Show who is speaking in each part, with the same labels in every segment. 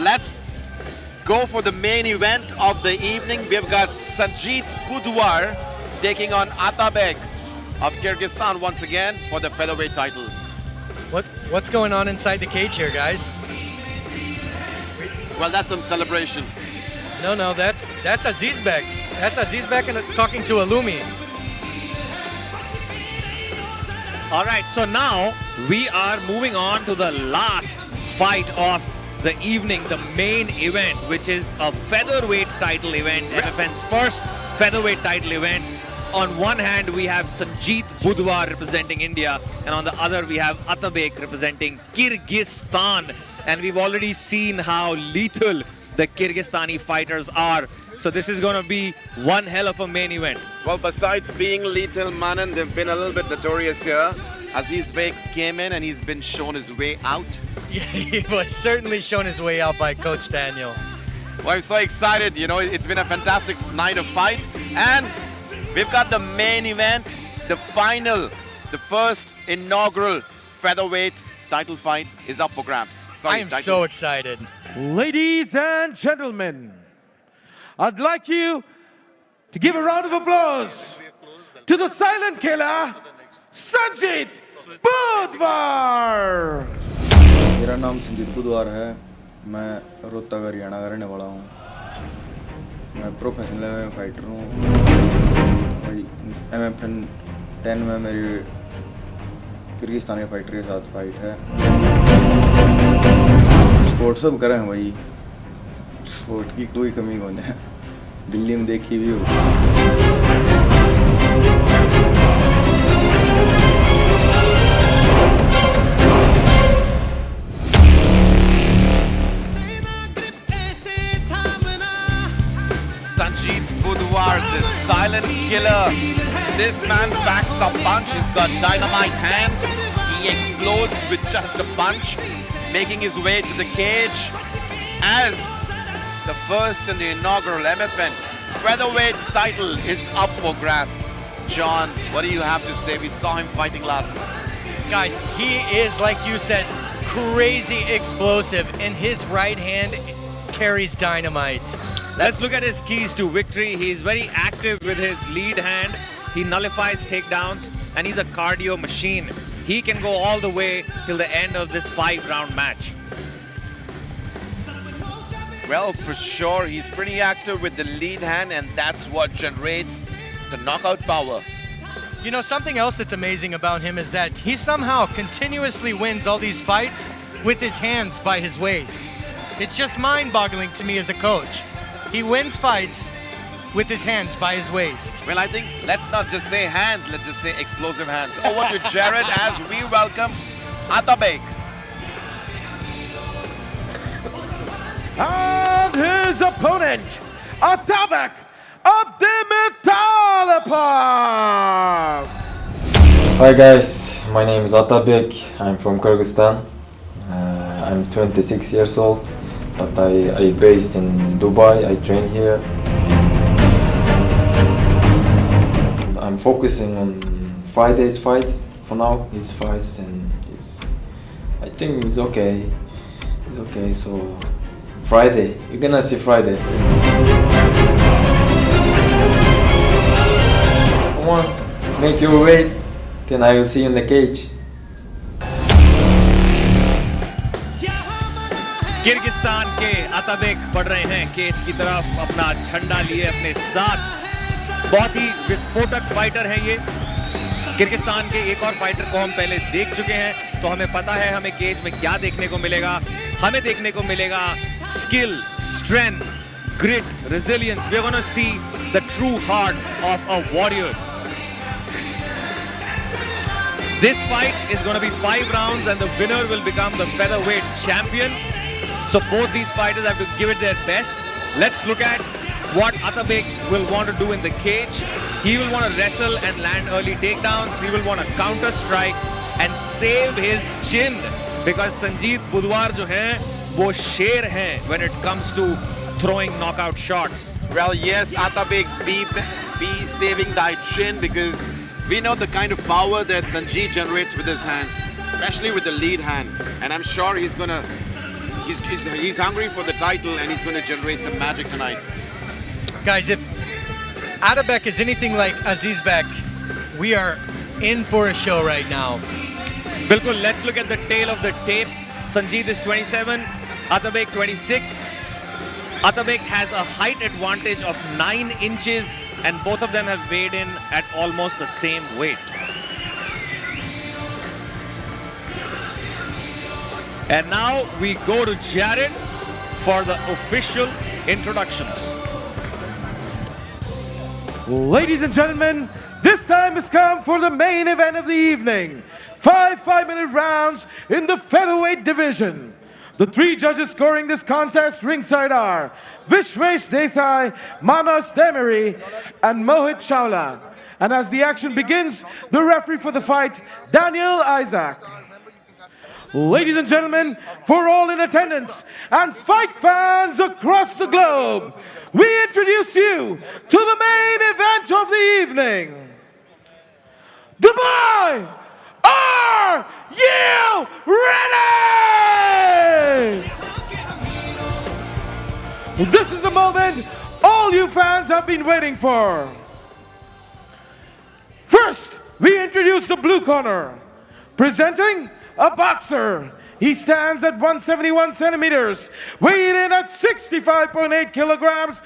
Speaker 1: let's go for the main event of the evening. We've got Sanjeet Budhwar taking on Atabek of Kyrgyzstan once again for the featherweight title.
Speaker 2: What's going on inside the cage here, guys?
Speaker 1: Well, that's some celebration.
Speaker 2: No, that's Azizbek. That's Azizbek and talking to Alumi.
Speaker 3: All right, so now we are moving on to the last fight of the evening, the main event, which is a featherweight title event, MFN's first featherweight title event. On one hand, we have Sanjeet Budhwar representing India, and on the other, we have Atabek representing Kyrgyzstan. And we've already seen how lethal the Kyrgyzstani fighters are. So this is going to be one hell of a main event.
Speaker 1: Well, besides being lethal, Manan, they've been a little bit notorious here. Azizbek came in and he's been shown his way out.
Speaker 2: Yeah, he was certainly shown his way out by Coach Daniel.
Speaker 1: Well, I'm so excited. You know, it's been a fantastic night of fights. And we've got the main event, the final, the first inaugural featherweight title fight is up for grabs.
Speaker 2: I am so excited.
Speaker 4: Ladies and gentlemen, I'd like you to give a round of applause to the silent killer, Sanjeet Budhwar.
Speaker 5: मेरा नाम संजीत बुधवार है। मैं रोहतक हरियाणा का रहने वाला हूँ। मैं प्रोफेशनल फाइटर हूँ। MFN 10 में मेरी किर्गिस्तानी फाइटर के साथ फाइट है। स्पोर्ट सब करें हैं भाई। स्पोर्ट की कोई कमी नहीं है। दिल्ली में देखी भी हो।
Speaker 1: Sanjeet Budhwar, the silent killer. This man packs a punch. He's got dynamite hands. He explodes with just a punch, making his way to the cage as the first in the inaugural MFN featherweight title is up for grabs. John, what do you have to say? We saw him fighting last night.
Speaker 2: Guys, he is, like you said, crazy explosive, and his right hand carries dynamite.
Speaker 3: Let's look at his keys to victory. He's very active with his lead hand. He nullifies takedowns, and he's a cardio machine. He can go all the way till the end of this 5-round match.
Speaker 1: Well, for sure, he's pretty active with the lead hand, and that's what generates the knockout power.
Speaker 2: You know, something else that's amazing about him is that he somehow continuously wins all these fights with his hands by his waist. It's just mind-boggling to me as a coach. He wins fights with his hands by his waist.
Speaker 1: Well, I think let's not just say hands, let's just say explosive hands. Over to Jared as we welcome Atabek.
Speaker 4: And his opponent, Atabek Abdimitalipov.
Speaker 6: Hi guys, my name is Atabek. I'm from Kyrgyzstan. I'm 26 years old, but I based in Dubai. I train here. I'm focusing on Friday's fight for now. His fights and I think it's okay. It's okay. So Friday, you're gonna see Friday. Come on, make your weight. Then I will see you in the cage.
Speaker 3: Kyrgyzstan के अताबेक बढ़ रहे हैं cage की तरफ, अपना झंडा लिए अपने साथ। बहुत ही विस्फोटक फाइटर है ये। किर्गिस्तान के एक और फाइटर को हम पहले देख चुके हैं, तो हमें पता है हमें केज में क्या देखने को मिलेगा। हमें देखने को मिलेगा skill, strength, grit, resilience. We are gonna see the true heart of a warrior. This fight is going to be 5 rounds and the winner will become the featherweight champion. So both these fighters have to give it their best. Let's look at what Atabek will want to do in the cage. He will want to wrestle and land early takedowns. He will want to counter strike and save his chin, because Sanjeet Budhwar jo hai, wo sher hai when it comes to throwing knockout shots.
Speaker 1: Well, yes, Atabek be saving thy chin, because we know the kind of power that Sanjeet generates with his hands, especially with the lead hand. And I'm sure he's gonna He's hungry for the title, and he's going to generate some magic tonight.
Speaker 2: Guys, if Atabek is anything like Azizbek, we are in for a show right now.
Speaker 3: Bilkul, let's look at the tail of the tape. Sanjeet is 27, Atabek 26. Atabek has a height advantage of 9 inches, and both of them have weighed in at almost the same weight. And now we go to Jared for the official introductions.
Speaker 4: Ladies and gentlemen, this time has come for the main event of the evening. 5 5-minute rounds in the featherweight division. The 3 judges scoring this contest ringside are Vishwesh Desai, Manas Demiri, and Mohit Chawla. And as the action begins, the referee for the fight, Daniel Isaac. Ladies and gentlemen, for all in attendance and fight fans across the globe, we introduce you to the main event of the evening. Dubai, are you ready? This is the moment all you fans have been waiting for. First, we introduce the blue corner, presenting a boxer. He stands at 171 centimeters, weighed in at 65.8 kilograms,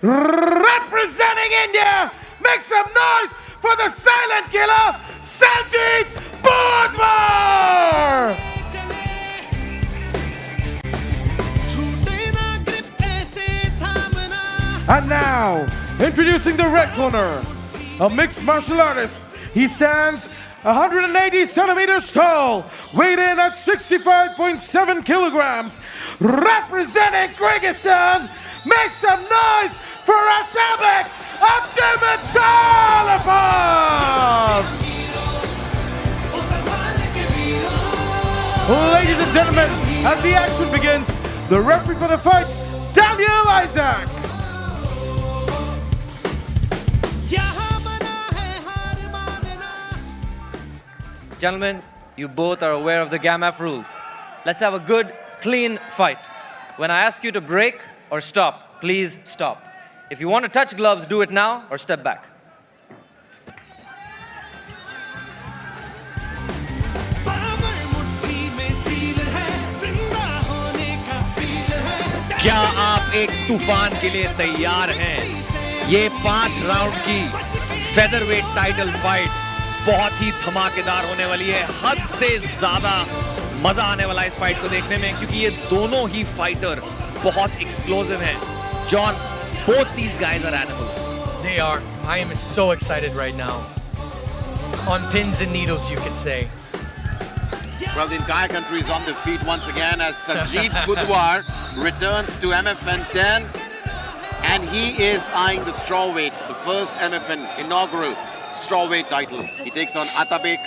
Speaker 4: representing India. Make some noise for the silent killer, Sanjeet Budhwar! And now, introducing the red corner, a mixed martial artist. He stands 180 centimeters tall, weighed in at 65.7 kilograms, representing Kyrgyzstan. Make some noise for Atabek Abdimitalipov! Ladies and gentlemen, as the action begins, the referee for the fight, Daniel Isaac.
Speaker 7: Gentlemen, you both are aware of the GAMAF rules. Let's have a good, clean fight. When I ask you to break or stop, please stop. If you want to touch gloves, do it now or step back.
Speaker 3: क्या आप एक तूफान के लिए तैयार हैं? ये 5 round की फेदरवेट टाइटल फाइट बहुत ही धमाकेदार होने वाली है। हद से ज्यादा मजा आने वाला है इस फाइट को देखने में, क्योंकि ये दोनों ही फाइटर बहुत एक्सप्लोसिव हैं। John, both these guys are animals.
Speaker 2: They are. I am so excited right now. On pins and needles, you could say.
Speaker 1: Well, the entire country is on their feet once again as Sanjeet Budhwar returns to MFN 10, and he is eyeing the strawweight, the first MFN inaugural strawweight title. He takes on Atabek,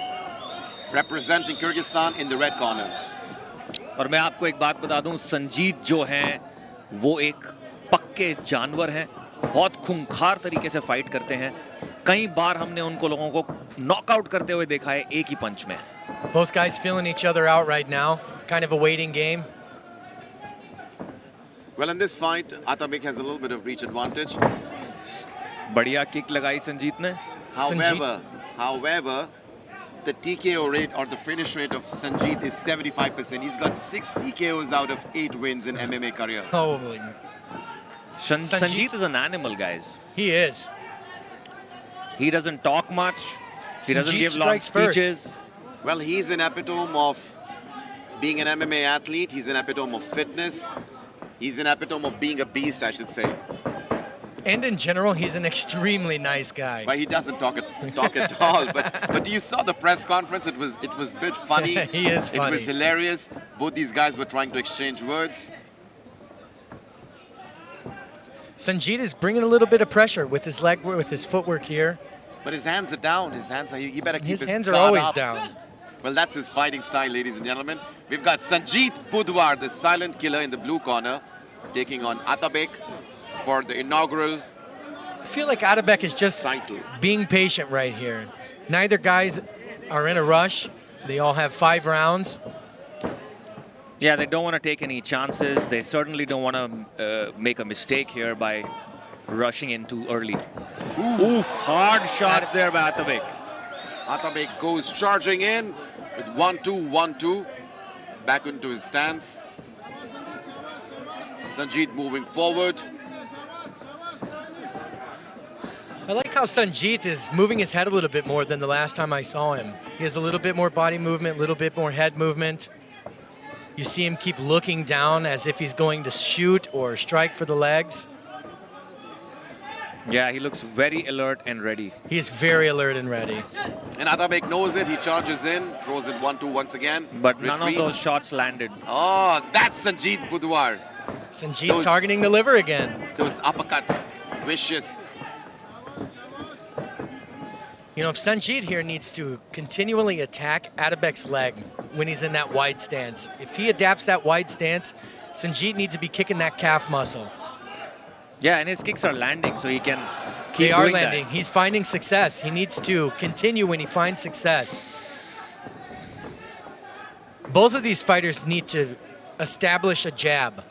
Speaker 1: representing Kyrgyzstan, in the red corner.
Speaker 3: और मैं आपको एक बात बता दूं, संजीत जो हैं वो एक पक्के जानवर हैं, बहुत खूंखार तरीके से फाइट करते हैं। कई बार हमने उनको लोगों को नॉकआउट करते हुए देखा है एक ही पंच में।
Speaker 2: Both guys feeling each other out right now. Kind of a waiting game.
Speaker 1: Well, in this fight, Atabek has a little bit of reach advantage.
Speaker 3: बढ़िया किक लगाई संजीत ने।
Speaker 1: However, the TKO rate or the finish rate of Sanjeet is 75%. He's got 6 TKOs out of 8 wins in MMA career.
Speaker 2: Holy.
Speaker 3: Sanjeet is an animal, guys.
Speaker 2: He is.
Speaker 3: He doesn't talk much. He doesn't give long speeches.
Speaker 1: Well, he's an epitome of being an MMA athlete. He's an epitome of fitness. He's an epitome of being a beast, I should say.
Speaker 2: And in general, he's an extremely nice guy.
Speaker 1: But he doesn't talk at all. But you saw the press conference. It was a bit funny.
Speaker 2: He is funny.
Speaker 1: It was hilarious. Both these guys were trying to exchange words.
Speaker 2: Sanjeet is bringing a little bit of pressure with his leg, with his footwork here.
Speaker 1: But his hands are down. His hands are. You better keep his
Speaker 2: hands are
Speaker 1: guard
Speaker 2: always
Speaker 1: up.
Speaker 2: down.
Speaker 1: Well, that's his fighting style, ladies and gentlemen. We've got Sanjeet Budhwar, the silent killer, in the blue corner, taking on Atabek for the inaugural
Speaker 2: I feel like Atabek is just
Speaker 1: title.
Speaker 2: being patient right here. Neither guys are in a rush. They all have 5 rounds.
Speaker 3: Yeah, they don't want to take any chances. They certainly don't want to make a mistake here by rushing in too early. Oof, hard shots there by Atabek.
Speaker 1: Atabek goes charging in with 1-2, 1-2. Back into his stance. Sanjeet moving forward.
Speaker 2: I like how Sanjeet is moving his head a little bit more than the last time I saw him. He has a little bit more body movement, a little bit more head movement. You see him keep looking down as if he's going to shoot or strike for the legs.
Speaker 3: Yeah, he looks very alert and ready.
Speaker 2: He's very alert and ready.
Speaker 1: And Atabek knows it. He charges in, throws it 1-2 once again.
Speaker 3: But none of
Speaker 1: retreats.
Speaker 3: those shots landed.
Speaker 1: Oh, that's Sanjeet Budhwar.
Speaker 2: Sanjeet targeting the liver again.
Speaker 1: Those uppercuts, vicious.
Speaker 2: You know, if Sanjeet here needs to continually attack Atabek's leg when he's in that wide stance, if he adapts that wide stance, Sanjeet needs to be kicking that calf muscle.
Speaker 3: Yeah, and his kicks are landing, so he can keep
Speaker 2: They are
Speaker 3: doing
Speaker 2: landing.
Speaker 3: that.
Speaker 2: He's finding success. He needs to continue when he finds success. Both of these fighters need to establish a jab.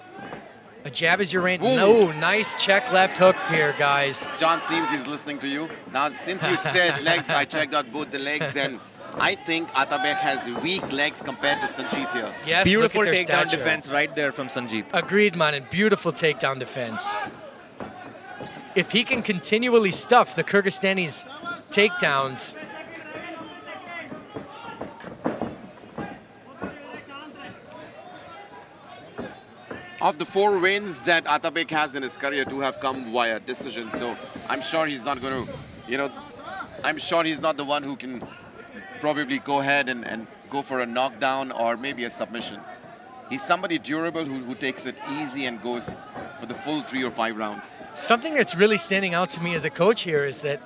Speaker 2: A jab is your range.
Speaker 1: Ooh.
Speaker 2: No, nice check left hook here, guys.
Speaker 1: John seems he's listening to you. Now, since you said legs, I checked out both the legs, and I think Atabek has weak legs compared to Sanjeet here.
Speaker 2: Yes,
Speaker 3: Beautiful
Speaker 2: look at their
Speaker 3: takedown
Speaker 2: stature.
Speaker 3: defense right there from Sanjeet.
Speaker 2: Agreed, man, and beautiful takedown defense. If he can continually stuff the Kyrgyzstanis' takedowns,
Speaker 1: Of the 4 wins that Atabek has in his career, 2 have come via decision. So I'm sure he's not going to, I'm sure he's not the one who can probably go ahead and go for a knockdown or maybe a submission. He's somebody durable who takes it easy and goes for the full 3 or 5 rounds.
Speaker 2: something that's really standing out to me as a coach here is that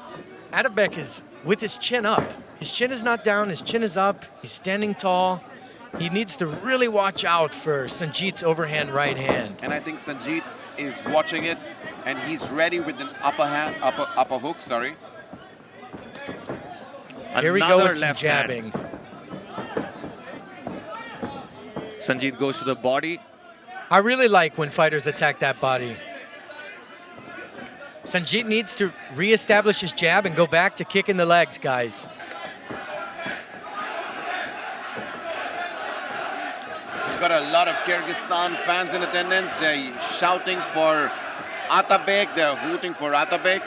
Speaker 2: Atabek is with his chin up. His chin is not down, his chin is up, he's standing tall. He needs to really watch out for Sanjeet's overhand right hand.
Speaker 1: And I think Sanjeet is watching it, and he's ready with an upper hook, sorry.
Speaker 2: Here we go
Speaker 3: Another
Speaker 2: with some
Speaker 3: left hand.
Speaker 2: jabbing.
Speaker 3: Sanjeet goes to the body.
Speaker 2: I really like when fighters attack that body. Sanjeet needs to reestablish his jab and go back to kicking the legs, guys.
Speaker 1: We've got a lot of Kyrgyzstan fans in attendance. They're shouting for Atabek. They're hooting for Atabek.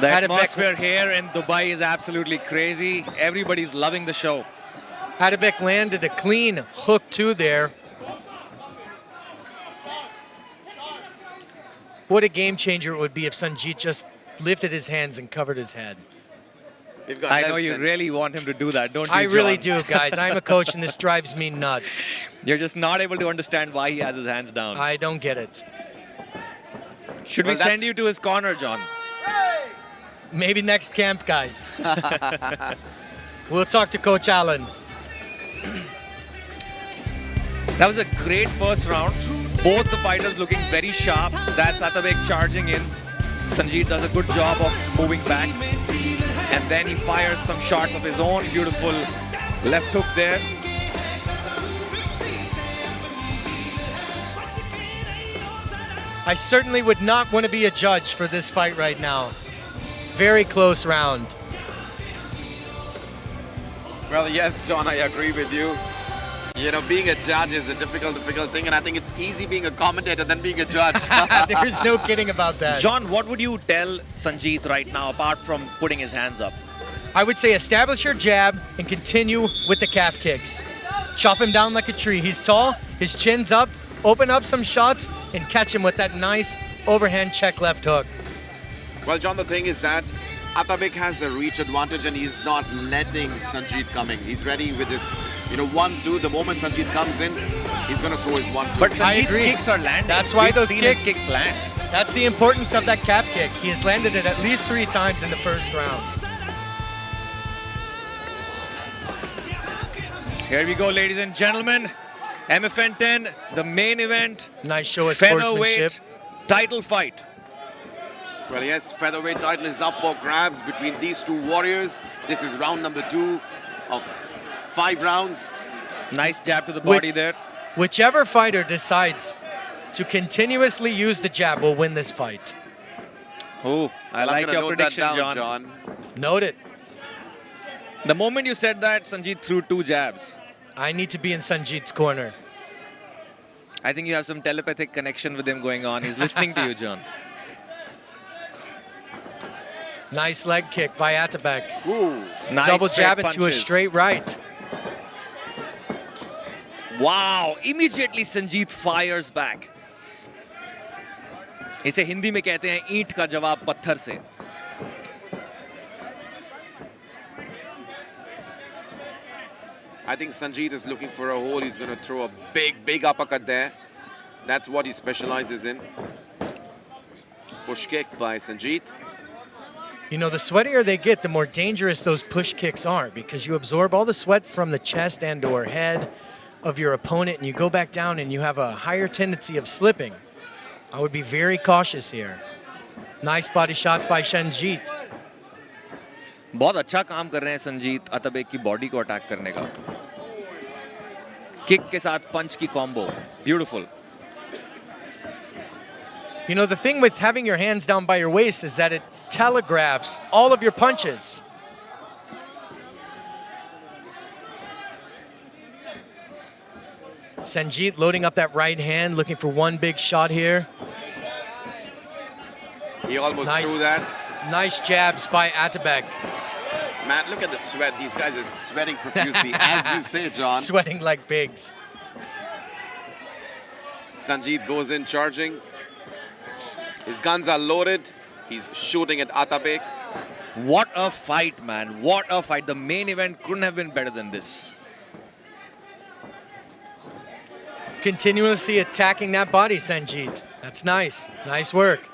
Speaker 3: The
Speaker 2: Atabek-
Speaker 3: atmosphere here in Dubai is absolutely crazy. Everybody's loving the show.
Speaker 2: Atabek landed a clean hook two there. What a game changer it would be if Sanjeet just lifted his hands and covered his head.
Speaker 1: We've got
Speaker 3: I
Speaker 1: less
Speaker 3: know you
Speaker 1: than-
Speaker 3: really want him to do that, don't you,
Speaker 2: I really
Speaker 3: John?
Speaker 2: do, guys. I'm a coach and this drives me nuts.
Speaker 3: You're just not able to understand why he has his hands down.
Speaker 2: I don't get it.
Speaker 3: Should
Speaker 1: Well,
Speaker 3: we send
Speaker 1: that's-
Speaker 3: you to his corner, John?
Speaker 2: Maybe next camp, guys. We'll talk to Coach Allen.
Speaker 3: That was a great first round. Both the fighters looking very sharp. That's Atabek charging in. Sanjeet does a good job of moving back. And then he fires some shots of his own. Beautiful left hook there.
Speaker 2: I certainly would not want to be a judge for this fight right now. Very close round.
Speaker 1: Well, yes, John, I agree with you. You know, being a judge is a difficult thing, and I think it's easy being a commentator than being a judge.
Speaker 2: There's no kidding about that.
Speaker 3: John, what would you tell Sanjeet right now, apart from putting his hands up?
Speaker 2: I would say establish your jab and continue with the calf kicks. Chop him down like a tree. He's tall, his chin's up, open up some shots, and catch him with that nice overhand check left hook.
Speaker 1: Well, John, the thing is that Atabek has a reach advantage and he's not letting Sanjeet coming. He's ready with his, 1-2. The moment Sanjeet comes in, he's going to throw his 1-2.
Speaker 3: But
Speaker 2: I
Speaker 3: Sanjeet's
Speaker 2: agree.
Speaker 3: kicks are landing.
Speaker 2: That's why
Speaker 3: We've
Speaker 2: those
Speaker 3: seen his
Speaker 2: kicks-
Speaker 3: kicks land.
Speaker 2: That's the importance of that calf kick. He has landed it at least 3 times in the first round.
Speaker 3: Here we go, ladies and gentlemen. MFN 10, the main event.
Speaker 2: Nice show of
Speaker 3: Featherweight
Speaker 2: sportsmanship.
Speaker 3: title fight.
Speaker 1: Well, yes, featherweight title is up for grabs between these two warriors. This is round number 2 of 5 rounds.
Speaker 3: Nice jab to the body there.
Speaker 2: Whichever fighter decides to continuously use the jab will win this fight.
Speaker 3: Oh, I
Speaker 1: I'm
Speaker 3: like
Speaker 1: gonna
Speaker 3: your
Speaker 1: note that
Speaker 3: prediction,
Speaker 1: down,
Speaker 3: John.
Speaker 2: Note it.
Speaker 3: The moment you said that, Sanjeet threw 2 jabs.
Speaker 2: I need to be in Sanjeet's corner.
Speaker 3: I think you have some telepathic connection with him going on. He's listening to you, John.
Speaker 2: Nice leg kick by Atabek.
Speaker 1: Ooh.
Speaker 3: Nice
Speaker 2: Double
Speaker 3: straight
Speaker 2: jab into a
Speaker 3: punches.
Speaker 2: straight right.
Speaker 3: Wow! Immediately Sanjeet fires back. इसे हिंदी में कहते हैं ईंट का जवाब पत्थर से.
Speaker 1: I think Sanjeet is looking for a hole. He's going to throw a big uppercut there. That's what he specializes in. Push kick by Sanjeet.
Speaker 2: You know, the sweatier they get, the more dangerous those push kicks are because you absorb all the sweat from the chest and or head of your opponent and you go back down and you have a higher tendency of slipping. I would be very cautious here. Nice body shots by Sanjeet.
Speaker 3: बहुत अच्छा काम कर रहे हैं संजीत अतबेक की body को attack करने का. किक के साथ पंच की combo. Beautiful.
Speaker 2: You know, the thing with having your hands down by your waist is that it telegraphs all of your punches. Sanjeet loading up that right hand, looking for one big shot here.
Speaker 1: He almost
Speaker 2: Nice.
Speaker 1: threw that.
Speaker 2: Nice jabs by Atabek.
Speaker 1: Man, look at the sweat. These guys are sweating profusely, as you say, John.
Speaker 2: Sweating like pigs.
Speaker 1: Sanjeet goes in charging. His guns are loaded. He's shooting at Atabek.
Speaker 3: What a fight, man. What a fight. The main event couldn't have been better than this.
Speaker 2: Continuously attacking that body, Sanjeet. That's nice. Nice work.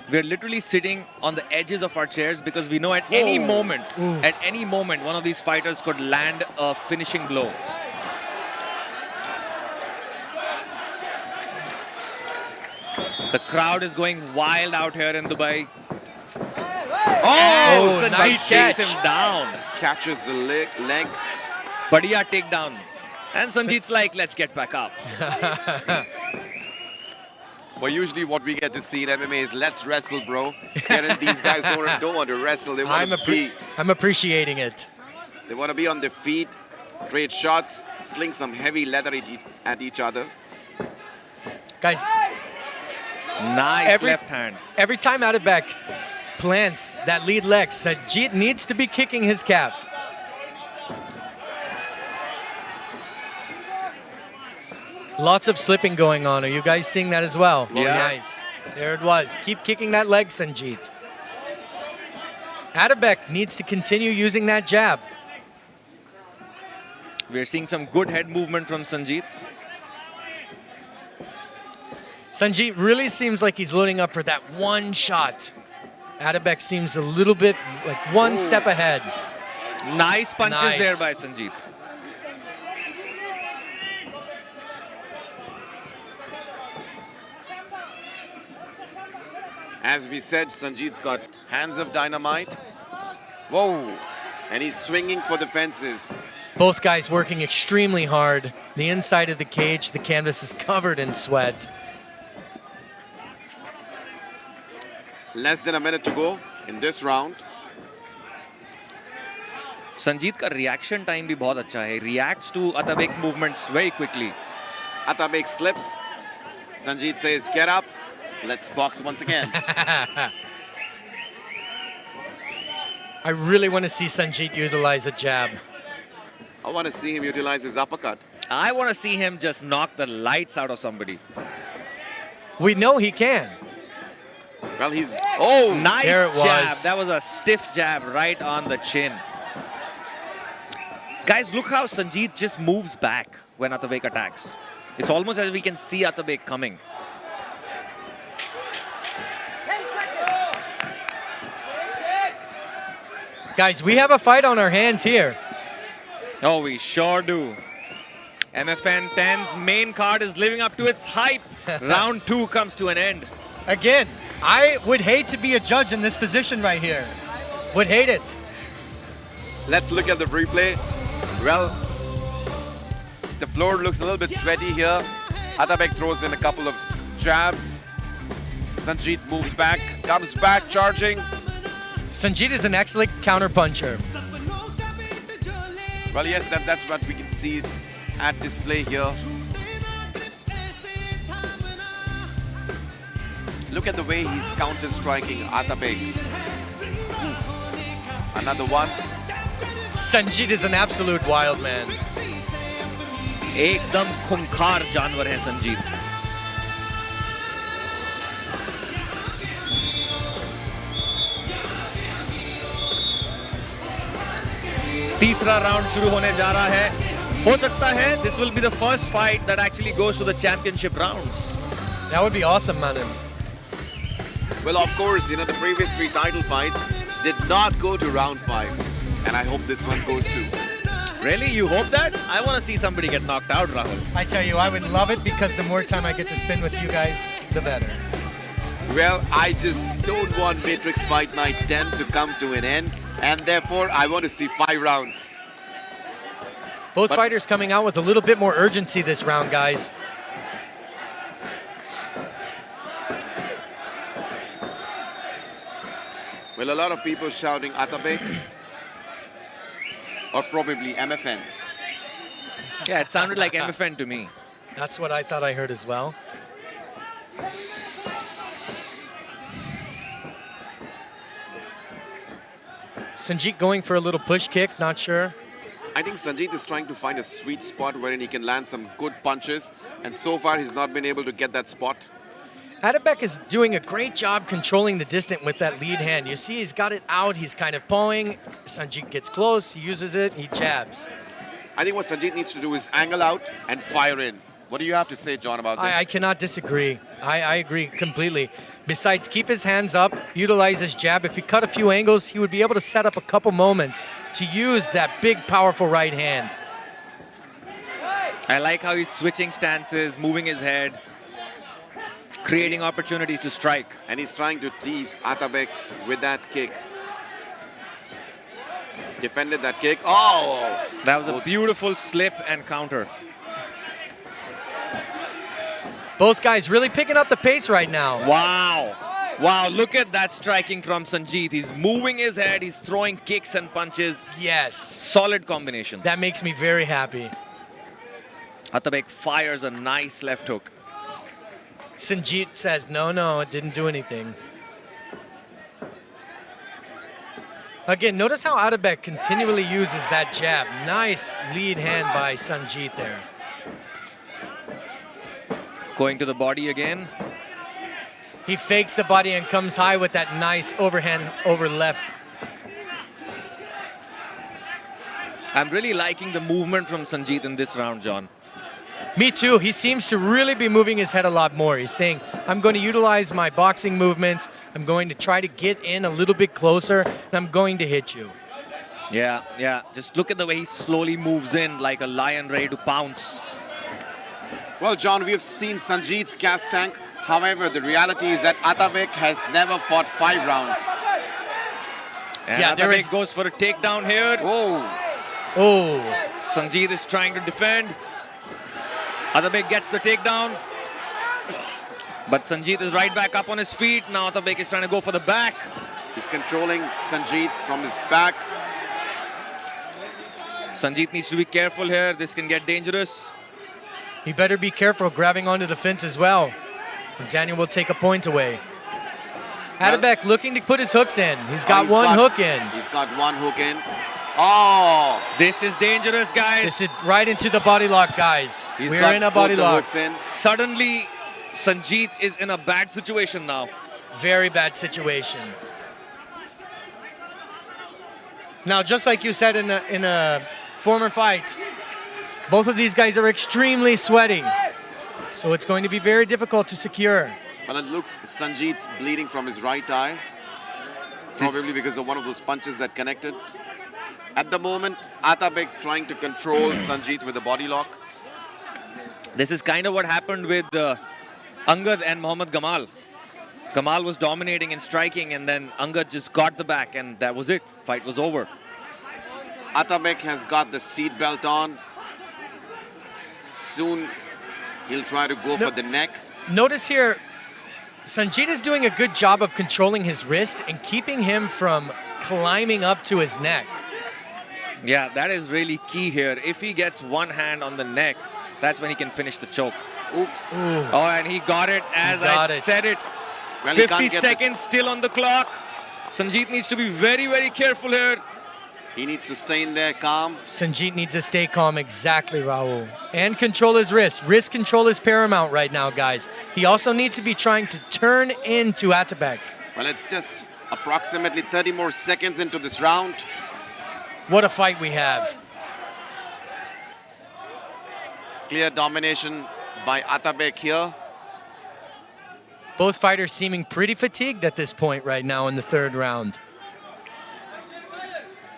Speaker 3: We're literally sitting on the edges of our chairs because we know at any moment, one of these fighters could land a finishing blow. The crowd is going wild out here in Dubai.
Speaker 2: Oh,
Speaker 3: Sanjeet
Speaker 2: nice
Speaker 3: takes
Speaker 2: catch.
Speaker 3: him down.
Speaker 1: Catches the leg.
Speaker 3: Badhiya takedown. And Sanjeet's like, let's get back up.
Speaker 1: But usually what we get to see in MMA is let's wrestle, bro. These guys don't want to wrestle. They want to be.
Speaker 2: I'm appreciating it.
Speaker 1: They want to be on their feet, trade shots, sling some heavy leather at each other.
Speaker 2: Guys,
Speaker 3: Nice left hand.
Speaker 2: every time Atabek plants that lead leg, Sanjeet needs to be kicking his calf. Lots of slipping going on. Are you guys seeing that as well?
Speaker 1: Yes.
Speaker 2: Nice. There it was. Keep kicking that leg, Sanjeet. Atabek needs to continue using that jab.
Speaker 3: We're seeing some good head movement from Sanjeet.
Speaker 2: Sanjeet really seems like he's loading up for that one shot. Atabek seems a little bit like one step ahead.
Speaker 3: Nice punches
Speaker 2: Nice.
Speaker 3: there by Sanjeet.
Speaker 1: As we said, Sanjeet's got hands of dynamite. Whoa! And he's swinging for the fences.
Speaker 2: Both guys working extremely hard. The inside of the cage, the canvas is covered in sweat.
Speaker 1: Less than a minute to go in this round.
Speaker 3: Sanjeet का reaction time भी बहुत अच्छा है. He reacts to Atabek's movements very quickly.
Speaker 1: Atabek slips. Sanjeet says, get up. Let's box once again.
Speaker 2: I really want to see Sanjeet utilize a jab.
Speaker 1: I want to see him utilize his uppercut.
Speaker 3: I want to see him just knock the lights out of somebody.
Speaker 2: We know he can.
Speaker 1: Well, he's... Oh!
Speaker 3: Nice
Speaker 2: There it
Speaker 3: jab.
Speaker 2: was.
Speaker 3: That was a stiff jab right on the chin. Guys, look how Sanjeet just moves back when Atabek attacks. It's almost as if we can see Atabek coming.
Speaker 2: Guys, we have a fight on our hands here.
Speaker 3: Oh, we sure do. MFN 10's main card is living up to its hype. Round 2 comes to an end.
Speaker 2: Again, I would hate to be a judge in this position right here. Would hate it.
Speaker 1: Let's look at the replay. Well, The floor looks a little bit sweaty here. Atabek throws in a couple of jabs. Sanjeet moves back, comes back, charging.
Speaker 2: Sanjeet is an excellent counterpuncher.
Speaker 1: Well, yes, that's what we can see at display here. Look at the way he's counter-striking Atabek. Another one.
Speaker 2: Sanjeet is an absolute wild man.
Speaker 3: एकदम खूंखार जानवर है संजीत. तीसरा round शुरू होने जा रहा है. हो सकता है this will be the first fight that actually goes to the championship rounds.
Speaker 2: That would be awesome, Manan.
Speaker 1: Well, of course, you know, the previous 3 title fights did not go to round 5. And I hope this one goes too.
Speaker 3: Really? You hope that? I want to see somebody get knocked out, Rahul.
Speaker 2: I tell you, I would love it because the more time I get to spend with you guys, the better.
Speaker 1: Well, I just don't want Matrix Fight Night 10 to come to an end. And therefore, I want to see 5 rounds.
Speaker 2: Both fighters coming out with a little bit more urgency this round, guys.
Speaker 1: Well, a lot of people shouting Atabek or probably MFN.
Speaker 3: Yeah, it sounded like MFN to me.
Speaker 2: That's what I thought I heard as well. Sanjeet going for a little push kick, not sure.
Speaker 1: I think Sanjeet is trying to find a sweet spot wherein he can land some good punches. And so far, he's not been able to get that spot.
Speaker 2: Atabek is doing a great job controlling the distance with that lead hand. You see he's got it out, he's kind of pawing. Sanjeet gets close, he uses it, he jabs.
Speaker 1: I think what Sanjeet needs to do is angle out and fire in. What do you have to say, John, about this?
Speaker 2: I cannot disagree. I agree completely. Besides, keep his hands up, utilize his jab. If he cut a few angles, he would be able to set up a couple moments to use that big, powerful right hand.
Speaker 3: I like how he's switching stances, moving his head, creating opportunities to strike.
Speaker 1: And he's trying to tease Atabek with that kick. Defended that kick. Oh!
Speaker 3: That was a beautiful slip and counter.
Speaker 2: Both guys really picking up the pace right now.
Speaker 3: Wow. Wow, look at that striking from Sanjeet. He's moving his head, he's throwing kicks and punches.
Speaker 2: Yes.
Speaker 3: Solid combinations.
Speaker 2: That makes me very happy.
Speaker 3: Atabek fires a nice left hook.
Speaker 2: Sanjeet says, no, it didn't do anything. Again, notice how Atabek continually uses that jab. Nice lead hand by Sanjeet there.
Speaker 3: Going to the body again.
Speaker 2: He fakes the body and comes high with that nice overhand over left.
Speaker 3: I'm really liking the movement from Sanjeet in this round, John.
Speaker 2: Me too. He seems to really be moving his head a lot more. He's saying, I'm going to utilize my boxing movements. I'm going to try to get in a little bit closer, and I'm going to hit you.
Speaker 3: Yeah. Just look at the way he slowly moves in like a lion ready to pounce.
Speaker 1: Well, John, we have seen Sanjeet's gas tank. However, the reality is that Atabek has never fought 5 rounds.
Speaker 3: And
Speaker 2: Yeah, there
Speaker 3: Atabek
Speaker 2: is-
Speaker 3: goes for a takedown here.
Speaker 1: Whoa!
Speaker 2: Oh,
Speaker 3: Sanjeet is trying to defend. Atabek gets the takedown. But Sanjeet is right back up on his feet. Now Atabek is trying to go for the back.
Speaker 1: He's controlling Sanjeet from his back.
Speaker 3: Sanjeet needs to be careful here. This can get dangerous.
Speaker 2: he better be careful grabbing onto the fence as well. Daniel will take a point away. Atabek looking to put his hooks in. He's got one hook in.
Speaker 1: He's got one hook in. Oh!
Speaker 3: This is dangerous, guys.
Speaker 2: This is right into the body lock, guys.
Speaker 1: He's
Speaker 2: We're
Speaker 1: got
Speaker 2: in a
Speaker 1: both
Speaker 2: body
Speaker 1: the
Speaker 2: lock.
Speaker 1: hooks in.
Speaker 3: Suddenly, Sanjeet is in a bad situation now.
Speaker 2: Very bad situation. Now, just like you said in a former fight, both of these guys are extremely sweaty. So it's going to be very difficult to secure.
Speaker 1: Well, it looks Sanjeet's bleeding from his right eye. Probably because of one of those punches that connected. At the moment, Atabek trying to control Sanjeet with a body lock.
Speaker 3: This is kind of what happened with Angad and Muhammad Gamal. Gamal was dominating in striking, and then Angad just got the back, and that was it. Fight was over.
Speaker 1: Atabek has got the seat belt on. Soon he'll try to go for the neck.
Speaker 2: Notice here, Sanjeet is doing a good job of controlling his wrist and keeping him from climbing up to his neck.
Speaker 3: Yeah, that is really key here. If he gets one hand on the neck, that's when he can finish the choke.
Speaker 1: Oops.
Speaker 3: Oh, and he got it as I said it.
Speaker 1: Well, he
Speaker 3: 50
Speaker 1: can't get
Speaker 3: seconds still on the clock. Sanjeet needs to be very, very careful here.
Speaker 1: He needs to stay in there calm.
Speaker 2: Sanjeet needs to stay calm, exactly, Rahul. And control his wrist. Wrist control is paramount right now, guys. He also needs to be trying to turn into Atabek.
Speaker 1: Well, it's just approximately 30 more seconds into this round.
Speaker 2: What a fight we have.
Speaker 1: Clear domination by Atabek here.
Speaker 2: Both fighters seeming pretty fatigued at this point right now in the third round.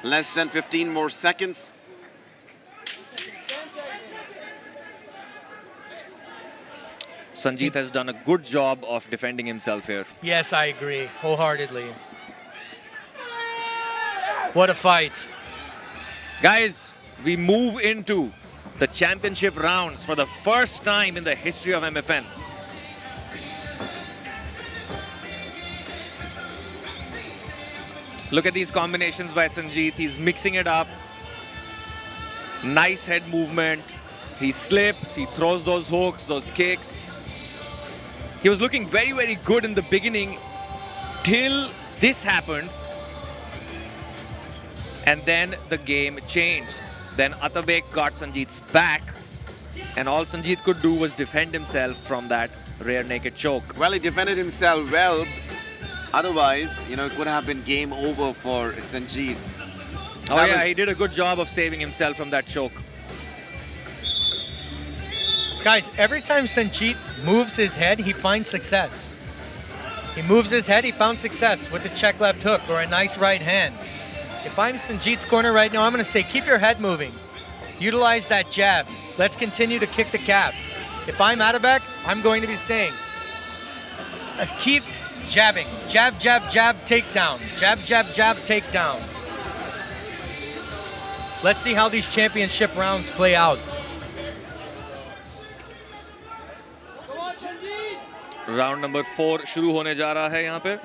Speaker 1: Less than 15 more seconds.
Speaker 3: Sanjeet has done a good job of defending himself here.
Speaker 2: Yes, I agree, wholeheartedly. What a fight.
Speaker 3: Guys, we move into the championship rounds for the first time in the history of MFN. Look at these combinations by Sanjeet. He's mixing it up. Nice head movement. He slips, he throws those hooks, those kicks. He was looking very, very good in the beginning till this happened. And then the game changed. Then Atabek got Sanjeet's back. And all Sanjeet could do was defend himself from that rear naked choke.
Speaker 1: Well, he defended himself well. Otherwise, you know, it would have been game over for Sanjeet.
Speaker 3: Oh yeah, he did a good job of saving himself from that choke.
Speaker 2: Guys, every time Sanjeet moves his head, he finds success. He moves his head, he found success with the check left hook or a nice right hand. If I'm Sanjeet's corner right now, I'm going to say, keep your head moving. Utilize that jab. Let's continue to kick the cab. If I'm Atabek, I'm going to be saying, let's keep jabbing. Jab, jab, jab, takedown. Jab, jab, jab, takedown. Let's see how these championship rounds play out.
Speaker 3: Round number 4 शुरू होने जा रहा है यहाँ पे।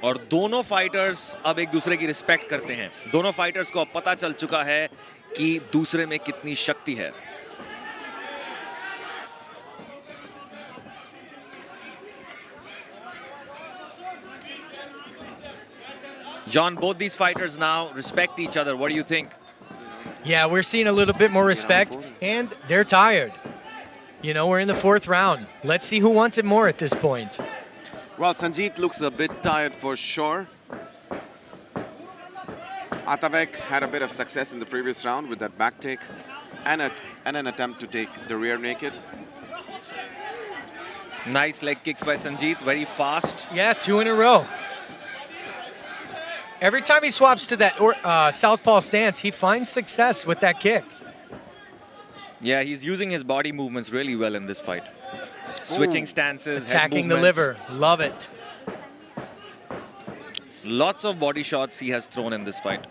Speaker 3: और दोनों fighters अब एक दूसरे की रिस्पेक्ट करते हैं। दोनों फाइटर्स को अब पता चल चुका है कि दूसरे में कितनी शक्ति है। John, both these fighters now respect each other. What do you think?
Speaker 2: Yeah, we're seeing a little bit more respect, and they're tired. You know, we're in the 4th round. Let's see who wants it more at this point.
Speaker 1: Well, Sanjeet looks a bit tired for sure. Atabek had a bit of success in the previous round with that back take and an attempt to take the rear naked.
Speaker 3: Nice leg kicks by Sanjeet, very fast.
Speaker 2: Yeah, 2 in a row. Every time he swaps to that southpaw stance, he finds success with that kick.
Speaker 3: Yeah, he's using his body movements really well in this fight. Switching stances,
Speaker 2: attacking
Speaker 3: head
Speaker 2: the liver. Love it.
Speaker 3: Lots of body shots he has thrown in this fight.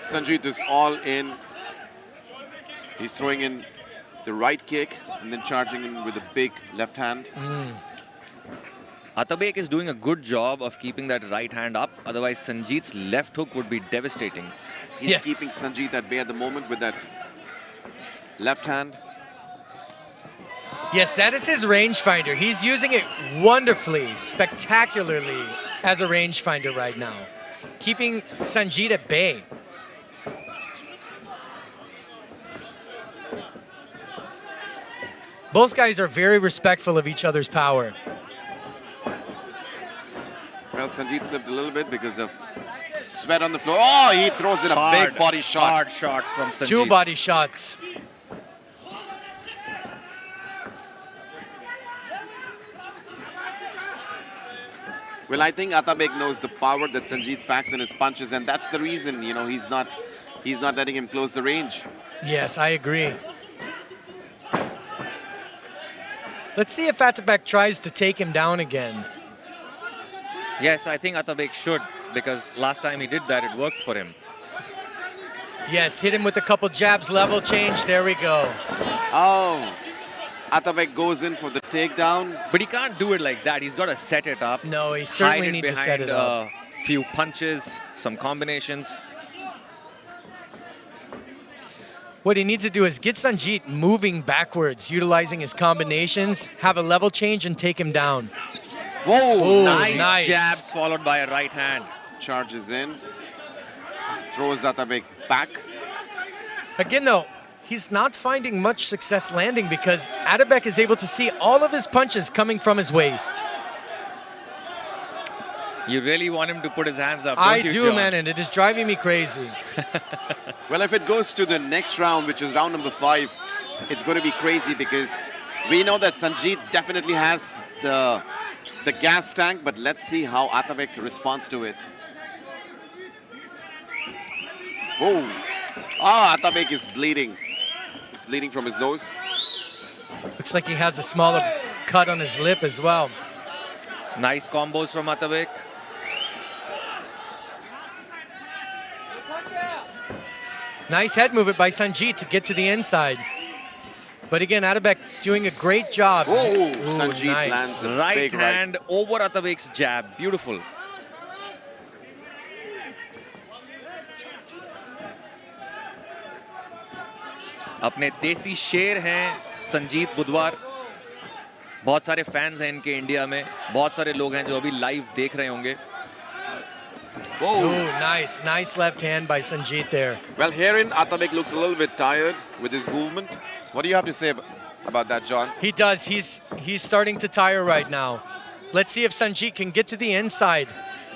Speaker 1: Sanjeet is all in. He's throwing in the right kick and then charging in with a big left hand.
Speaker 3: Atabek is doing a good job of keeping that right hand up. Otherwise, Sanjeet's left hook would be devastating.
Speaker 1: He's keeping Sanjeet at bay at the moment with that left hand.
Speaker 2: Yes, that is his rangefinder. He's using it wonderfully, spectacularly as a rangefinder right now. Keeping Sanjeet at bay. Both guys are very respectful of each other's power.
Speaker 1: Well, Sanjeet slipped a little bit because of sweat on the floor. Oh, he throws in a big body shot.
Speaker 3: Hard shots from Sanjeet.
Speaker 2: 2 body shots.
Speaker 1: Well, I think Atabek knows the power that Sanjeet packs in his punches, and that's the reason, you know, he's not letting him close the range.
Speaker 2: Yes, I agree. Let's see if Atabek tries to take him down again.
Speaker 3: Yes, I think Atabek should, because last time he did that, it worked for him.
Speaker 2: Yes, hit him with a couple jabs, level change. There we go.
Speaker 1: Oh, Atabek goes in for the takedown.
Speaker 3: But he can't do it like that. He's got to set it up.
Speaker 2: No, he certainly
Speaker 3: hide
Speaker 2: needs to set it up.
Speaker 3: A few punches, some combinations.
Speaker 2: What he needs to do is get Sanjeet moving backwards, utilizing his combinations, have a level change, and take him down.
Speaker 1: Whoa,
Speaker 2: Ooh,
Speaker 3: Nice jabs followed by a right hand.
Speaker 1: Charges in, throws Atabek back.
Speaker 2: Again, though, he's not finding much success landing because Atabek is able to see all of his punches coming from his waist.
Speaker 3: You really want him to put his hands up,
Speaker 2: I
Speaker 3: don't you,
Speaker 2: do,
Speaker 3: John?
Speaker 2: man, and it is driving me crazy.
Speaker 1: Well, if it goes to the next round, which is round number 5, it's going to be crazy because we know that Sanjeet definitely has the gas tank, but let's see how Atabek responds to it. Whoa. Ah, Atabek is bleeding. He's bleeding from his nose.
Speaker 2: Looks like he has a smaller cut on his lip as well.
Speaker 3: Nice combos from Atabek.
Speaker 2: Nice head movement by Sanjeet to get to the inside. But again, Atabek doing a great job.
Speaker 1: Whoa,
Speaker 2: Ooh,
Speaker 1: Sanjeet
Speaker 2: nice.
Speaker 1: lands a
Speaker 3: Right
Speaker 1: big
Speaker 3: hand over Atabek's jab. Beautiful. अपने देसी शेर हैं संजीत बुधवार. बहुत सारे fans हैं इनके India में. बहुत सारे लोग हैं जो अभी लाइव देख रहे होंगे.
Speaker 2: Ooh, nice left hand by Sanjeet there.
Speaker 1: Well, herein Atabek looks a little bit tired with his movement. What do you have to say about that, John?
Speaker 2: He does. He's starting to tire right now. Let's see if Sanjeet can get to the inside.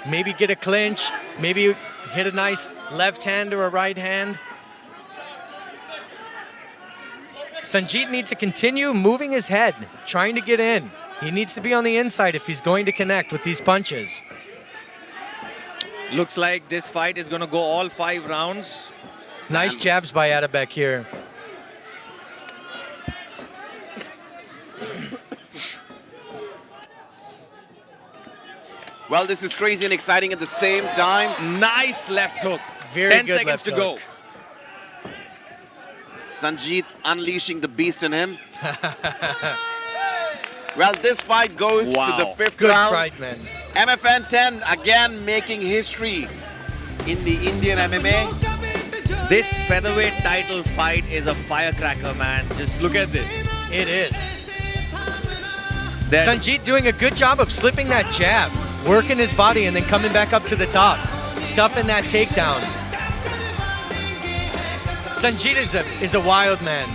Speaker 2: Maybe get a clinch. Maybe hit a nice left hand or a right hand. Sanjeet needs to continue moving his head, trying to get in. He needs to be on the inside if he's going to connect with these punches.
Speaker 3: Looks like this fight is going to go all 5 rounds.
Speaker 2: Nice jabs by Atabek here.
Speaker 1: Well, this is crazy and exciting at the same time.
Speaker 3: Nice left hook.
Speaker 2: Very
Speaker 3: 10
Speaker 2: good
Speaker 3: seconds
Speaker 2: left
Speaker 3: to
Speaker 2: hook.
Speaker 3: go.
Speaker 1: Sanjeet unleashing the beast in him. Well, this fight goes to the 5th
Speaker 2: Good
Speaker 1: round.
Speaker 2: fight, man.
Speaker 1: MFN 10 again making history in the Indian MMA.
Speaker 3: This featherweight title fight is a firecracker, man. Just look at this.
Speaker 2: It is.
Speaker 3: That
Speaker 2: Sanjeet doing a good job of slipping that jab, working his body, and then coming back up to the top, stuffing that takedown. Sanjeet is a wild man.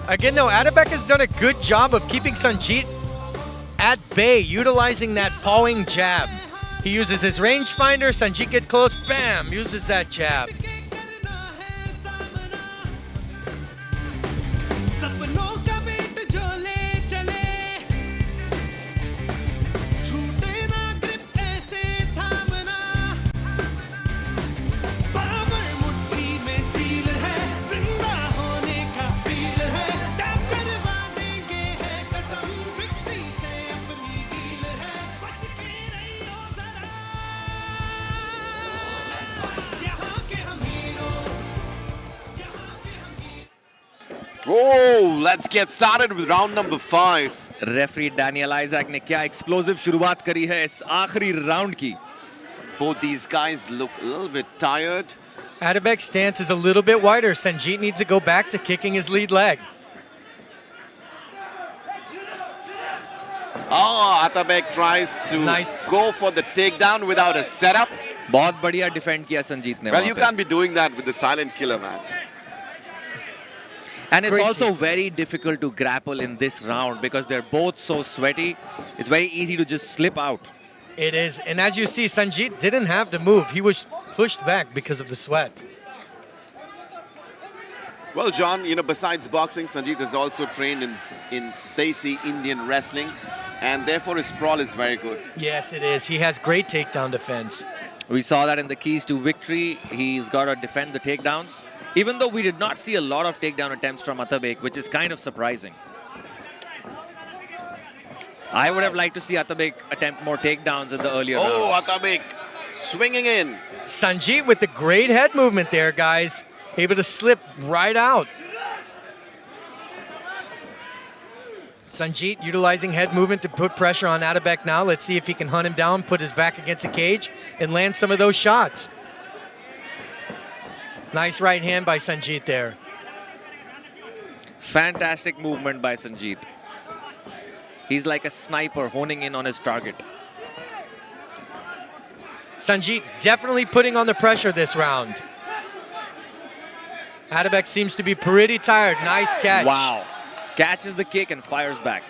Speaker 2: Again, though, Atabek has done a good job of keeping Sanjeet at bay, utilizing that pawing jab. He uses his rangefinder, Sanjeet gets close, bam, uses that jab.
Speaker 1: Oh, let's get started with round number 5.
Speaker 3: Referee Daniel Isaac ने क्या explosive शुरुआत करी है इस आखिरी round की.
Speaker 1: Both these guys look a little bit tired.
Speaker 2: Atabek's stance is a little bit wider. Sanjeet needs to go back to kicking his lead leg.
Speaker 1: Oh, Atabek tries to go for the takedown without a setup.
Speaker 3: बहुत बढ़िया defend किया संजीत ने.
Speaker 1: Well, you can't be doing that with the silent killer, man.
Speaker 3: And it's also very difficult to grapple in this round because they're both so sweaty. It's very easy to just slip out.
Speaker 2: It is, and as you see, Sanjeet didn't have to move. He was pushed back because of the sweat.
Speaker 1: Well, John, you know, besides boxing, Sanjeet has also trained in Desi Indian wrestling. and therefore his sprawl is very good.
Speaker 2: Yes, it is. He has great takedown defense.
Speaker 3: We saw that in the keys to victory. He's got to defend the takedowns. Even though we did not see a lot of takedown attempts from Atabek, which is kind of surprising. I would have liked to see Atabek attempt more takedowns in the earlier rounds.
Speaker 1: Atabek swinging in.
Speaker 2: Sanjeet with the great head movement there, guys. Able to slip right out. Sanjeet utilizing head movement to put pressure on Atabek now. Let's see if he can hunt him down, put his back against the cage, and land some of those shots. Nice right hand by Sanjeet there.
Speaker 3: Fantastic movement by Sanjeet. He's like a sniper honing in on his target.
Speaker 2: Sanjeet definitely putting on the pressure this round. Atabek seems to be pretty tired. Nice catch.
Speaker 3: Wow. Catches the kick and fires back.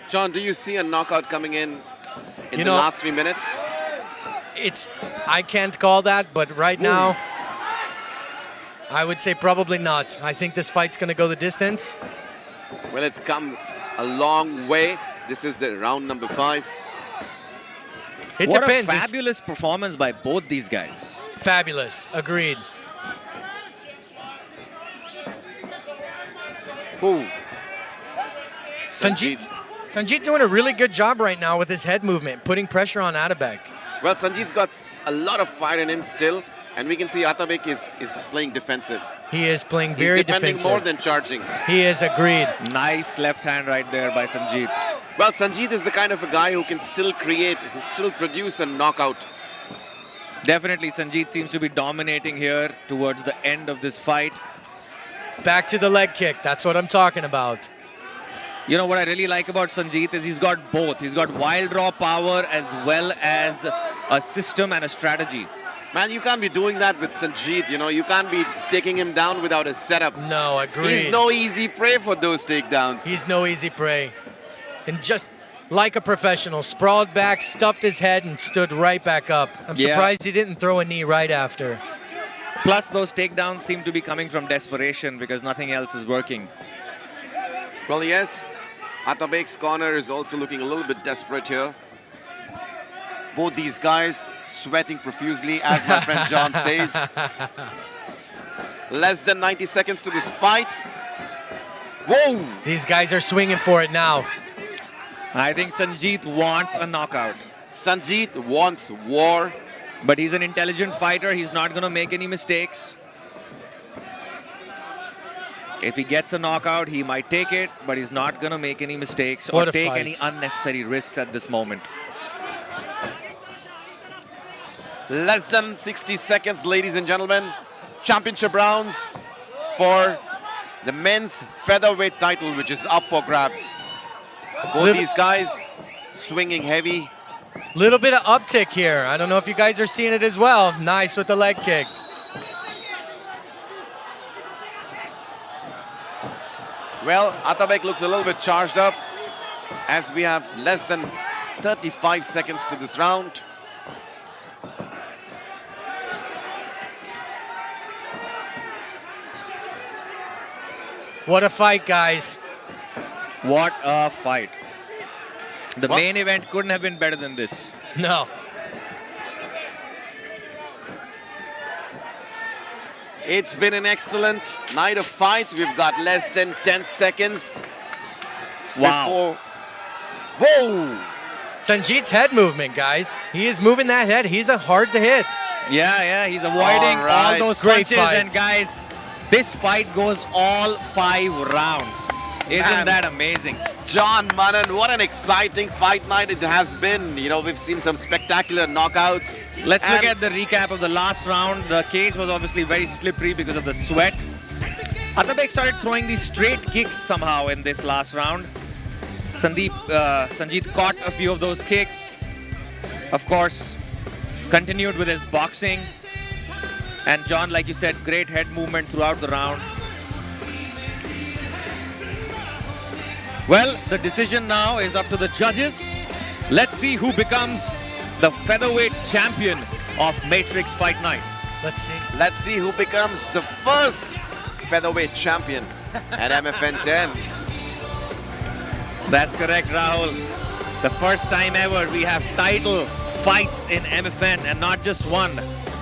Speaker 1: John, do you see a knockout coming in the
Speaker 2: know,
Speaker 1: last 3 minutes?
Speaker 2: I can't call that, but right now, I would say probably not. I think this fight's going to go the distance.
Speaker 1: Well, it's come a long way. This is the round number 5.
Speaker 2: It
Speaker 3: What
Speaker 2: depends.
Speaker 3: a fabulous performance by both these guys.
Speaker 2: Fabulous. Agreed.
Speaker 1: Ooh.
Speaker 2: Sanjeet doing a really good job right now with his head movement, putting pressure on Atabek.
Speaker 1: Well, Sanjeet's got a lot of fire in him still, and we can see Atabek is playing defensive.
Speaker 2: He is playing very
Speaker 1: He's defending
Speaker 2: defensive.
Speaker 1: more than charging.
Speaker 2: He is, agreed.
Speaker 3: Nice left hand right there by Sanjeet.
Speaker 1: Well, Sanjeet is the kind of a guy who can still create, still produce a knockout.
Speaker 3: Definitely, Sanjeet seems to be dominating here towards the end of this fight.
Speaker 2: Back to the leg kick. That's what I'm talking about.
Speaker 3: You know what I really like about Sanjeet is he's got both. He's got wild raw power as well as a system and a strategy.
Speaker 1: Man, you can't be doing that with Sanjeet, you know. You can't be taking him down without a setup.
Speaker 2: No, agreed.
Speaker 1: He's no easy prey for those takedowns.
Speaker 2: He's no easy prey. And just like a professional, sprawled back, stuffed his head, and stood right back up. I'm surprised he didn't throw a knee right after.
Speaker 3: Plus, those takedowns seem to be coming from desperation because nothing else is working.
Speaker 1: Well, yes, Atabek's corner is also looking a little bit desperate here. Both these guys sweating profusely, as my friend John says. Less than 90 seconds to this fight. Whoa!
Speaker 2: These guys are swinging for it now.
Speaker 3: I think Sanjeet wants a knockout.
Speaker 1: Sanjeet wants war.
Speaker 3: But he's an intelligent fighter. He's not going to make any mistakes. If he gets a knockout, he might take it, but he's not going to make any mistakes or take any unnecessary risks at this moment.
Speaker 1: Less than 60 seconds, ladies and gentlemen. Championship rounds for the men's featherweight title, which is up for grabs. Both these guys swinging heavy.
Speaker 2: Little bit of uptick here. I don't know if you guys are seeing it as well. Nice with the leg kick.
Speaker 1: Well, Atabek looks a little bit charged up as we have less than 35 seconds to this round.
Speaker 2: What a fight, guys.
Speaker 3: What a fight. The main event couldn't have been better than this.
Speaker 2: No.
Speaker 1: It's been an excellent night of fights. We've got less than 10 seconds.
Speaker 3: Wow.
Speaker 1: Whoa!
Speaker 2: Sanjeet's head movement, guys. He is moving that head. He's a hard to hit.
Speaker 3: Yeah, he's avoiding all those
Speaker 2: Great
Speaker 3: punches.
Speaker 2: fight.
Speaker 3: And guys, this fight goes all 5 rounds. Isn't that amazing?
Speaker 1: John Manan, what an exciting fight night it has been. You know, we've seen some spectacular knockouts.
Speaker 3: Let's look at the recap of the last round. The cage was obviously very slippery because of the sweat. Atabek started throwing these straight kicks somehow in this last round. Sanjeet caught a few of those kicks. Of course, continued with his boxing. And John, like you said, great head movement throughout the round. Well, the decision now is up to the judges. Let's see who becomes the featherweight champion of Matrix Fight Night.
Speaker 2: Let's see.
Speaker 1: Let's see who becomes the first featherweight champion at MFN 10.
Speaker 3: That's correct, Rahul. The first time ever we have title fights in MFN, and not just one.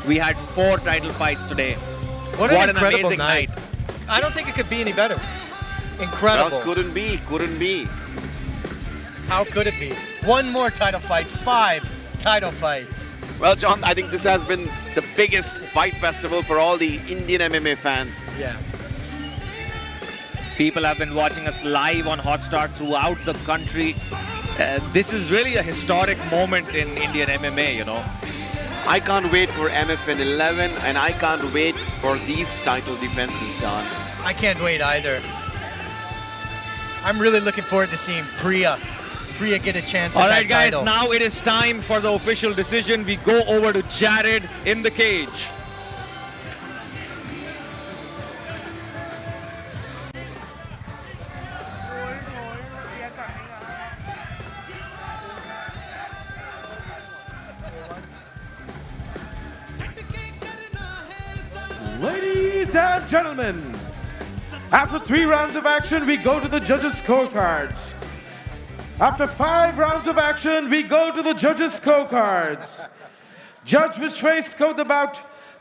Speaker 3: We had 4 title fights today.
Speaker 2: What an
Speaker 3: an
Speaker 2: incredible
Speaker 3: amazing night.
Speaker 2: I don't think it could be any better. Incredible.
Speaker 1: Well, couldn't be.
Speaker 2: How could it be? One more title fight, 5 title fights.
Speaker 1: Well, John, I think this has been the biggest fight festival for all the Indian MMA fans.
Speaker 2: Yeah.
Speaker 3: People have been watching us live on Hotstar throughout the country. This is really a historic moment in Indian MMA, you know.
Speaker 1: I can't wait for MFN 11, and I can't wait for these title defenses, John.
Speaker 2: I can't wait either. I'm really looking forward to seeing Priya get a chance
Speaker 3: All
Speaker 2: at
Speaker 3: right,
Speaker 2: that
Speaker 3: guys,
Speaker 2: title.
Speaker 3: now it is time for the official decision. We go over to Jared in the cage.
Speaker 4: Ladies and gentlemen, after 3 rounds of action, we go to the judges' scorecards. After 5 rounds of action, we go to the judges' scorecards. Judge Vishwesh scored the bout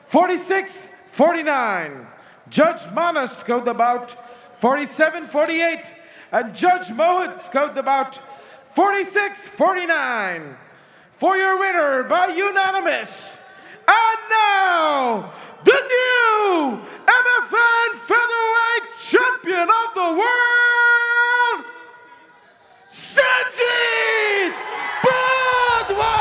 Speaker 4: 46-49. Judge Manas scored the bout 47-48. And Judge Mohit scored the bout 46-49. For your winner by unanimous. And now, the new MFN Featherweight Champion of the World, Sanjeet Budhwar!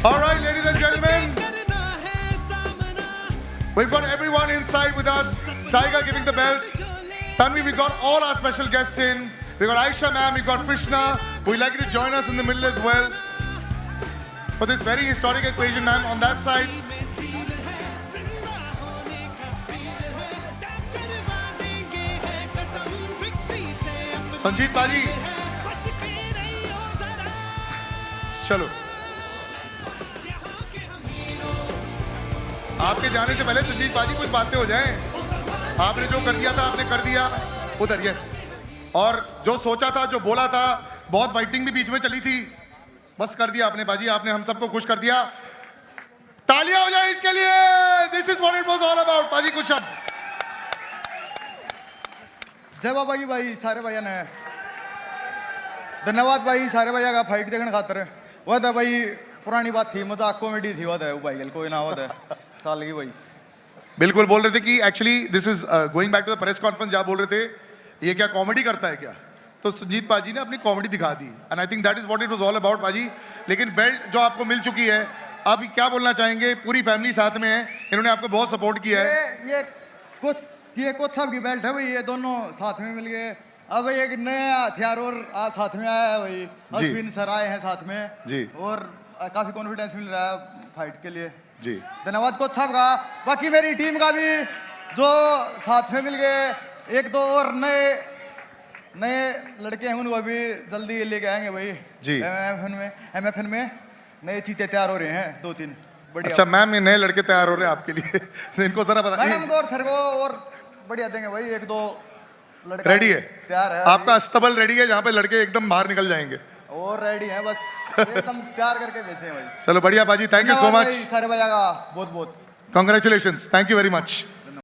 Speaker 8: All right, ladies and gentlemen, we've got everyone inside with us. Tiger giving the belt. Tanvi, we've got all our special guests in. We've got Aisha ma'am, we've got Krishna. We'd like you to join us in the middle as well for this very historic occasion, ma'am, on that side. Sanjeet Baji. चलो आपके जाने से पहले संजीत बाजी कुछ बातें हो जाएं। आपने जो कर दिया था आपने कर दिया उधर, यस। और जो सोचा था, जो बोला था, बहुत फाइटिंग भी बीच में चली थी, बस कर दिया आपने बाजी। आपने हम सबको खुश कर दिया। तालियां हो जाए इसके लिए। This is what it was all about. बाजी कुछ शब्द।
Speaker 9: जय बाबा की भाई सारे भैया ने धन्यवाद भाई सारे भैया का फाइट देखने खातर। वह था भाई पुरानी बात थी, मजाक कॉमेडी थी, वह था भाई कोई ना वह साल की भाई।
Speaker 8: बिल्कुल बोल रहे थे कि actually this is going back to the press conference, जहाँ बोल रहे थे ये क्या कॉमेडी करता है क्या, तो संजीत बाजी ने अपनी कॉमेडी दिखा दी। And I think that is what it was all about बाजी। लेकिन बेल्ट जो आपको मिल चुकी है, अब क्या बोलना चाहेंगे? पूरी फैमिली साथ में है, इन्होंने आपको बहुत सपोर्ट किया है।
Speaker 9: ये कोच साहब की बेल्ट है भाई, ये दोनों साथ में मिल गए। अब भाई एक नया हथियार और आज साथ में आया है भाई, अश्विन सर आए हैं साथ में
Speaker 8: जी, और
Speaker 9: काफी कॉन्फिडेंस मिल रहा है फाइट के लिए
Speaker 8: जी।
Speaker 9: धन्यवाद कोच साहब का। बाकी मेरी टीम का भी जो साथ में मिल गए, 1-2 और नए लड़के हैं, उनको अभी जल्दी लेके आएंगे भाई
Speaker 8: जी।
Speaker 9: MFN में नई चीजें तैयार हो रहे हैं 2-3 बढ़िया।
Speaker 8: अच्छा मैम, ये नए लड़के तैयार हो रहे हैं आपके लिए तो इनको जरा बता।
Speaker 9: मैडम को और सर को और बढ़िया देंगे भाई, 1-2 लड़के
Speaker 8: रेडी है,
Speaker 9: तैयार है
Speaker 8: आपका अस्तबल रेडी है, जहाँ पे लड़के एकदम बाहर निकल जाएंगे
Speaker 9: और रेडी है, बस एकदम तैयार करके भेजे हैं भाई।
Speaker 8: चलो बढ़िया बाजी, थैंक यू सो मच।
Speaker 9: सारे भैया का बहुत बहुत
Speaker 8: congratulations, thank you very much.